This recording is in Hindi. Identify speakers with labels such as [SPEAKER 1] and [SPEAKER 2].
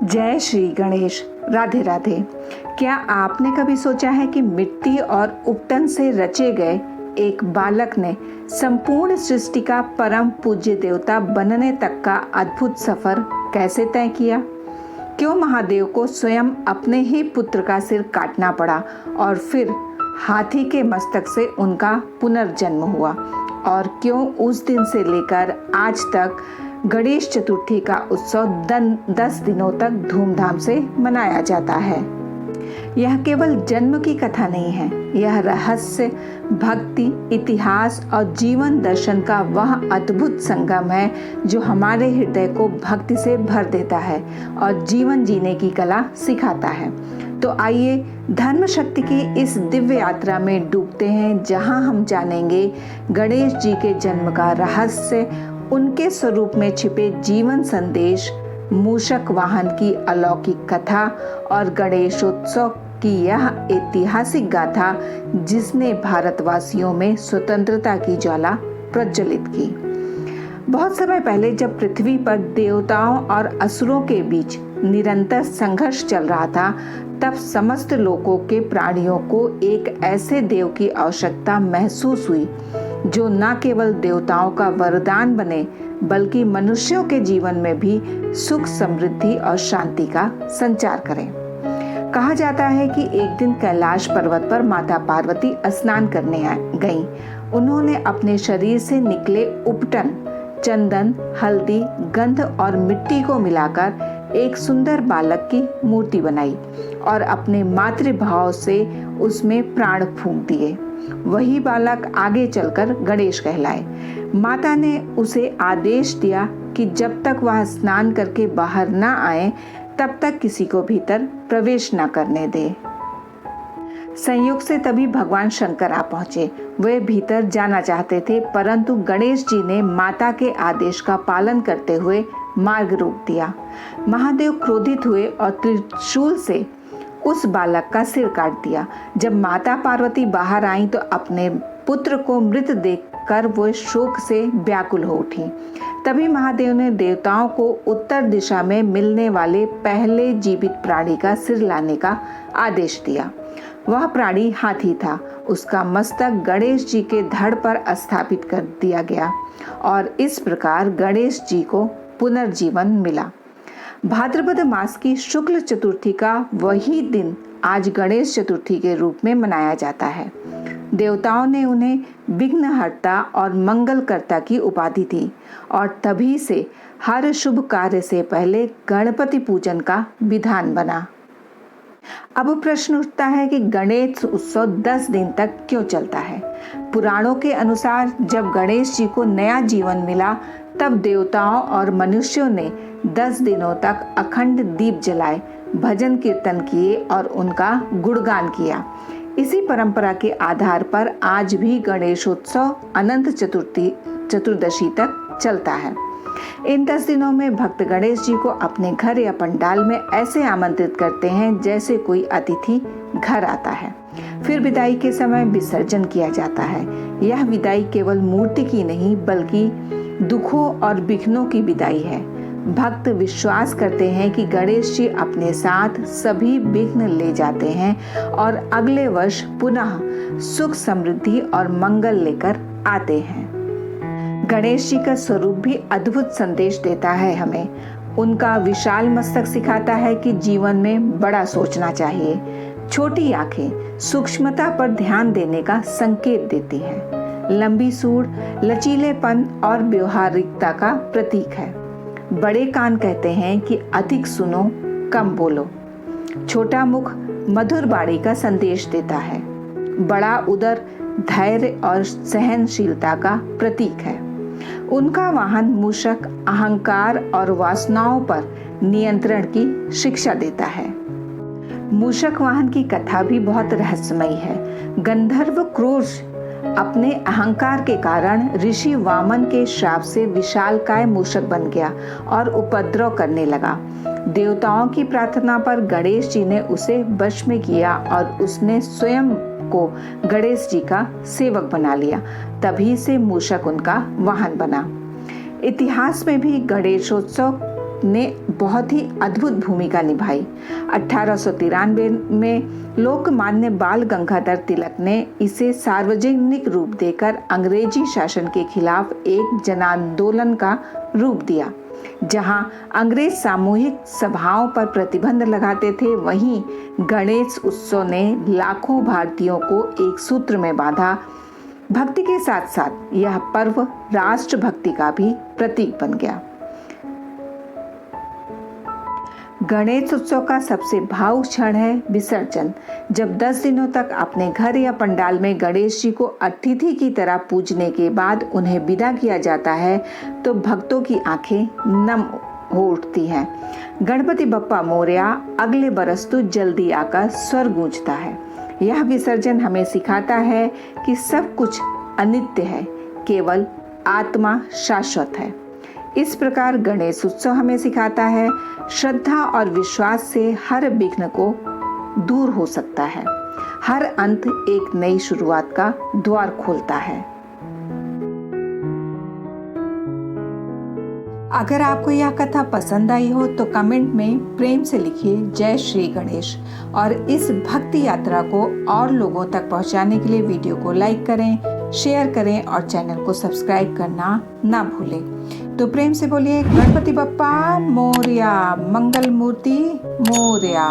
[SPEAKER 1] जय श्री गणेश। राधे राधे। क्या आपने कभी सोचा है कि मिट्टी और उपटन से रचे गए एक बालक ने संपूर्ण सृष्टि का परम पूज्य देवता बनने तक का अद्भुत सफर कैसे तय किया? क्यों महादेव को स्वयं अपने ही पुत्र का सिर काटना पड़ा और फिर हाथी के मस्तक से उनका पुनर्जन्म हुआ? और क्यों उस दिन से लेकर आज तक गणेश चतुर्थी का उत्सव 10 दिनों तक धूमधाम से मनाया जाता है? यह केवल जन्म की कथा नहीं है, यह रहस्य, भक्ति, इतिहास और जीवन दर्शन का वह अद्भुत संगम है जो हमारे हृदय को भक्ति से भर देता है और जीवन जीने की कला सिखाता है। तो आइए धर्म शक्ति की इस दिव्य यात्रा में डूबते हैं, जहां हम जानेंगे गणेश जी के जन्म का रहस्य, उनके स्वरूप में छिपे जीवन संदेश, मूषक वाहन की अलौकिक कथा और गणेशोत्सव की यह ऐतिहासिक गाथा जिसने भारतवासियों में स्वतंत्रता की ज्वाला प्रज्वलित की। बहुत समय पहले जब पृथ्वी पर देवताओं और असुरों के बीच निरंतर संघर्ष चल रहा था, तब समस्त लोकों के प्राणियों को एक ऐसे देव की आवश्यकता महसूस हुई जो न केवल देवताओं का वरदान बने बल्कि मनुष्यों के जीवन में भी सुख, समृद्धि और शांति का संचार करें। कहा जाता है कि एक दिन कैलाश पर्वत पर माता पार्वती स्नान करने गईं। उन्होंने अपने शरीर से निकले उपटन, चंदन, हल्दी, गंध और मिट्टी को मिलाकर एक सुंदर बालक की मूर्ति बनाई और अपने मातृभाव से उसमें प्राण फूंक दिए। वही बालक आगे चलकर गणेश कहलाए। माता ने उसे आदेश दिया कि जब तक वह स्नान करके बाहर न आए तब तक किसी को भीतर प्रवेश न करने दे। संयोग से तभी भगवान शंकर आ पहुंचे। वे भीतर जाना चाहते थे, परंतु गणेश जी ने माता के आदेश का पालन करते हुए मार्ग रोक दिया। महादेव क्रोधित हुए और त्रिशूल से उस बालक का सिर काट दिया। जब माता पार्वती बाहर आई तो अपने पुत्र को मृत देखकर वो शोक से व्याकुल हो उठी। तभी महादेव ने देवताओं को उत्तर दिशा में मिलने वाले पहले जीवित प्राणी का सिर लाने का आदेश दिया। वह प्राणी हाथी था। उसका मस्तक गणेश जी के धड़ पर स्थापित कर दिया गया और इस प्रकार गणेश जी को पुनर्जीवन मिला। भाद्रपद मास की शुक्ल चतुर्थी का वही दिन आज गणेश चतुर्थी के रूप में मनाया जाता है। देवताओं ने उन्हें विघ्नहर्ता और मंगलकर्ता की उपाधि दी और तभी से हर शुभ कार्य से पहले गणपति पूजन का विधान बना। अब प्रश्न उठता है कि गणेश उत्सव 10 दिन तक क्यों चलता है? पुराणों के अनुसार जब गणेश जी को नया जीवन मिला तब देवताओं और मनुष्यों ने 10 दिनों तक अखंड दीप जलाए, भजन कीर्तन किए और उनका गुणगान किया। इसी परंपरा के आधार पर आज भी गणेशोत्सव अनंत चतुर्दशी तक चलता है। इन 10 दिनों में भक्त गणेश जी को अपने घर या पंडाल में ऐसे आमंत्रित करते हैं जैसे कोई अतिथि घर आता है। फिर विदाई के समय विसर्जन किया जाता है। यह विदाई केवल मूर्ति की नहीं बल्कि दुखों और विघ्नों की विदाई है। भक्त विश्वास करते हैं कि गणेश जी अपने साथ सभी विघ्न ले जाते हैं और अगले वर्ष पुनः सुख, समृद्धि और मंगल लेकर आते हैं। गणेश जी का स्वरूप भी अद्भुत संदेश देता है हमें। उनका विशाल मस्तक सिखाता है कि जीवन में बड़ा सोचना चाहिए। छोटी आंखें सूक्ष्मता पर ध्यान देने का संकेत देती हैं। लंबी सूंड लचीलेपन और व्यवहारिकता का प्रतीक है। बड़े कान कहते हैं कि अधिक सुनो, कम बोलो। छोटा मुख मधुर वाणी का संदेश देता है। बड़ा उदर धैर्य और सहनशीलता का प्रतीक है। उनका वाहन मूषक अहंकार और वासनाओं पर नियंत्रण की शिक्षा देता है। मूषक वाहन की कथा भी बहुत रहस्यमयी है। गंधर्व क्रूर अपने अहंकार के कारण ऋषि वामन के श्राप से विशालकाय मूषक बन गया और उपद्रव करने लगा। देवताओं की प्रार्थना पर गणेश जी ने उसे वश में किया और उसने स्वयं को गणेश जी का सेवक बना लिया। तभी से मूषक उनका वाहन बना। इतिहास में भी गणेशोत्सव ने बहुत ही अद्भुत भूमिका निभाई। 1893 में लोकमान्य बाल गंगाधर तिलक ने इसे सार्वजनिक रूप देकर अंग्रेजी शासन के खिलाफ एक जनांदोलन का रूप दिया। जहां अंग्रेज सामूहिक सभाओं पर प्रतिबंध लगाते थे, वहीं गणेश उत्सव ने लाखों भारतीयों को एक सूत्र में बांधा। भक्ति के साथ साथ यह पर्व राष्ट्रभक्ति का भी प्रतीक बन गया। गणेश उत्सव का सबसे भावुक क्षण है विसर्जन। जब 10 दिनों तक अपने घर या पंडाल में गणेश जी को अतिथि की तरह पूजने के बाद उन्हें विदा किया जाता है, तो भक्तों की आंखें नम हो उठती हैं। गणपति बप्पा मोरया, अगले बरस तो जल्दी आकर स्वर गूंजता है। यह विसर्जन हमें सिखाता है कि सब कुछ अनित्य है, केवल आत्मा शाश्वत है। इस प्रकार गणेश उत्सव हमें सिखाता है, श्रद्धा और विश्वास से हर विघ्न को दूर हो सकता है। हर अंत एक नई शुरुआत का द्वार खोलता है। अगर आपको यह कथा पसंद आई हो तो कमेंट में प्रेम से लिखिए जय श्री गणेश, और इस भक्ति यात्रा को और लोगों तक पहुंचाने के लिए वीडियो को लाइक करें, शेयर करें और चैनल को सब्सक्राइब करना ना भूलें। तो प्रेम से बोलिए गणपति बप्पा मोरया, मंगल मूर्ति मोरया।